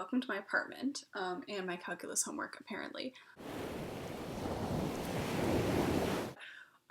welcome to my apartment and my calculus homework apparently.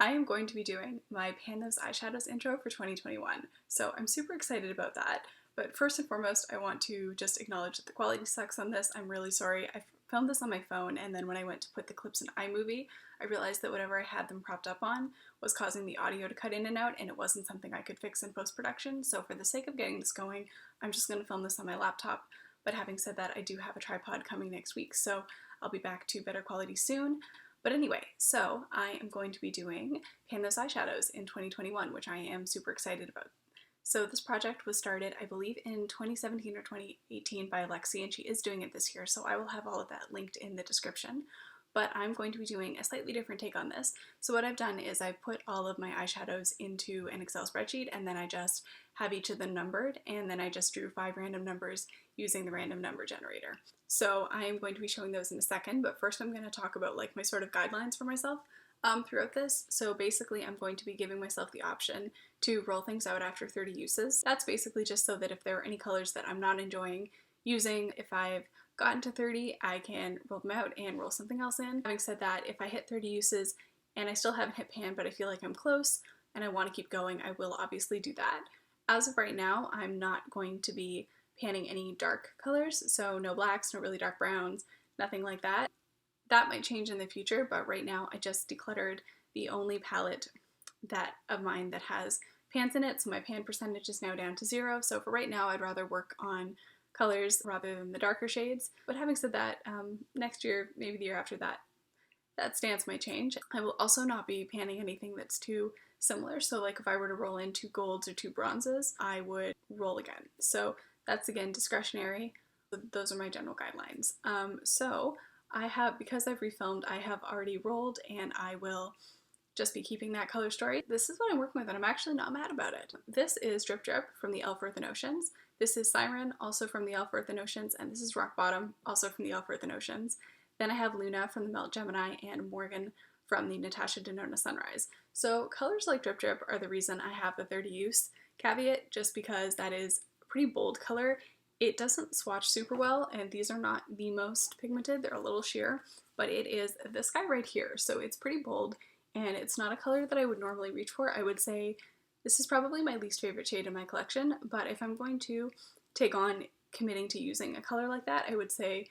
I am going to be doing my Pan Those Eyeshadows intro for 2021, so I'm super excited about that. But first and foremost, I want to just acknowledge that the quality sucks on this. I'm really sorry. I filmed this on my phone, and then when I went to put the clips in iMovie, I realized that whatever I had them propped up on was causing the audio to cut in and out, and it wasn't something I could fix in post-production. So for the sake of getting this going, I'm just going to film this on my laptop. But having said that, I do have a tripod coming next week, so I'll be back to better quality soon. But anyway, so I am going to be doing Pan Those Eyeshadows in 2021, which I am super excited about. So this project was started, I believe, in 2017 or 2018 by Lexi, and she is doing it this year, so I will have all of that linked in the description. But I'm going to be doing a slightly different take on this. So what I've done is I put all of my eyeshadows into an Excel spreadsheet, and then I just have each of them numbered, and then I just drew 5 random numbers using the random number generator. So I am going to be showing those in a second, but first I'm going to talk about like my sort of guidelines for myself throughout this. So basically I'm going to be giving myself the option to roll things out after 30 uses. That's basically just so that if there are any colors that I'm not enjoying using, if I've gotten to 30, I can roll them out and roll something else in. Having said that, if I hit 30 uses and I still haven't hit pan, but I feel like I'm close and I want to keep going, I will obviously do that. As of right now, I'm not going to be panning any dark colors, so no blacks, no really dark browns, nothing like that. That might change in the future, but right now I just decluttered the only palette of mine that has pans in it, so my pan percentage is now down to 0. So for right now, I'd rather work on colors rather than the darker shades. But having said that, next year, maybe the year after that, that stance might change. I will also not be panning anything that's too similar. So like if I were to roll in 2 golds or 2 bronzes, I would roll again. So that's again discretionary. Those are my general guidelines. So I have, because I've refilmed, I have already rolled and I will just be keeping that color story. This is what I'm working with and I'm actually not mad about it. This is Drip Drip from the Elf Earth and Oceans. This is Siren, also from the Elf Earth and Oceans, and this is Rock Bottom, also from the Elf Earth and Oceans. Then I have Luna from the Melt Gemini and Morgan from the Natasha Denona Sunrise. So colors like Drip Drip are the reason I have the 30 use caveat, just because that is a pretty bold color. It doesn't swatch super well, and these are not the most pigmented, they're a little sheer, but it is this guy right here, so it's pretty bold, and it's not a color that I would normally reach for. I would say this is probably my least favorite shade in my collection, but if I'm going to take on committing to using a color like that, I would say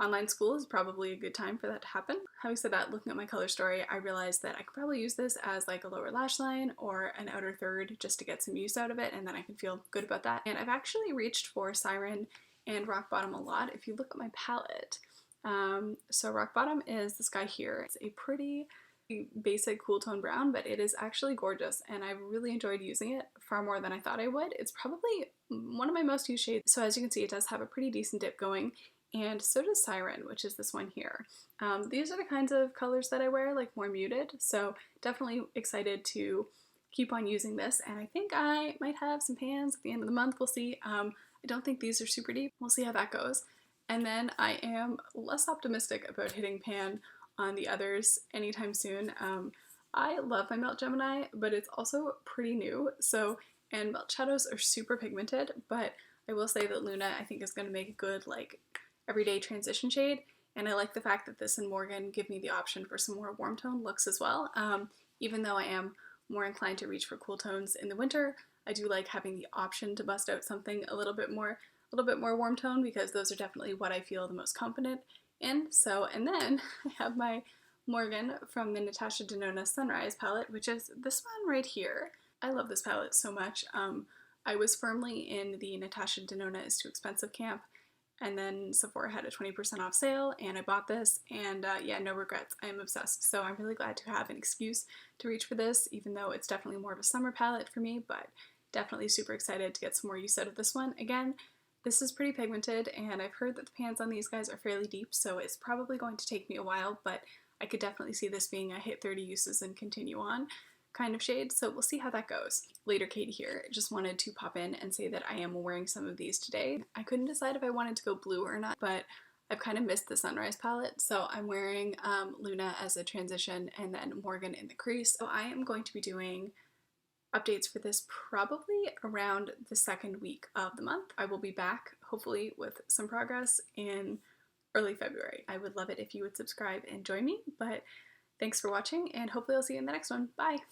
online school is probably a good time for that to happen. Having said that, looking at my color story, I realized that I could probably use this as like a lower lash line or an outer third just to get some use out of it, and then I can feel good about that. And I've actually reached for Siren and Rock Bottom a lot. If you look at my palette, so Rock Bottom is this guy here. It's a pretty basic cool tone brown, but it is actually gorgeous and I've really enjoyed using it far more than I thought I would. It's probably one of my most used shades. So as you can see, it does have a pretty decent dip going, and so does Siren, which is this one here. These are the kinds of colors that I wear, like more muted, so definitely excited to keep on using this, and I think I might have some pans at the end of the month. We'll see. I don't think these are super deep. We'll see how that goes. And then I am less optimistic about hitting pan on the others anytime soon. I love my Melt Gemini, but it's also pretty new, and Melt shadows are super pigmented, but I will say that Luna I think is going to make a good like everyday transition shade, and I like the fact that this and Morgan give me the option for some more warm tone looks as well. Even though I am more inclined to reach for cool tones in the winter, I do like having the option to bust out something a little bit more warm tone, because those are definitely what I feel the most confident in. So, and then I have my Morgan from the Natasha Denona Sunrise palette, which is this one right here. I love this palette so much. I was firmly in the Natasha Denona is too expensive camp, and then Sephora had a 20% off sale and I bought this, and yeah, no regrets. I am obsessed. So I'm really glad to have an excuse to reach for this, even though it's definitely more of a summer palette for me, but definitely super excited to get some more use out of this one. Again, this is pretty pigmented, and I've heard that the pans on these guys are fairly deep, so it's probably going to take me a while, but I could definitely see this being a hit 30 uses and continue on kind of shade, so we'll see how that goes. Later Katie here, just wanted to pop in and say that I am wearing some of these today. I couldn't decide if I wanted to go blue or not, but I've kind of missed the Sunrise palette, so I'm wearing Luna as a transition and then Morgan in the crease. So I am going to be doing updates for this probably around the second week of the month. I will be back hopefully with some progress in early February. I would love it if you would subscribe and join me, but thanks for watching, and hopefully I'll see you in the next one. Bye!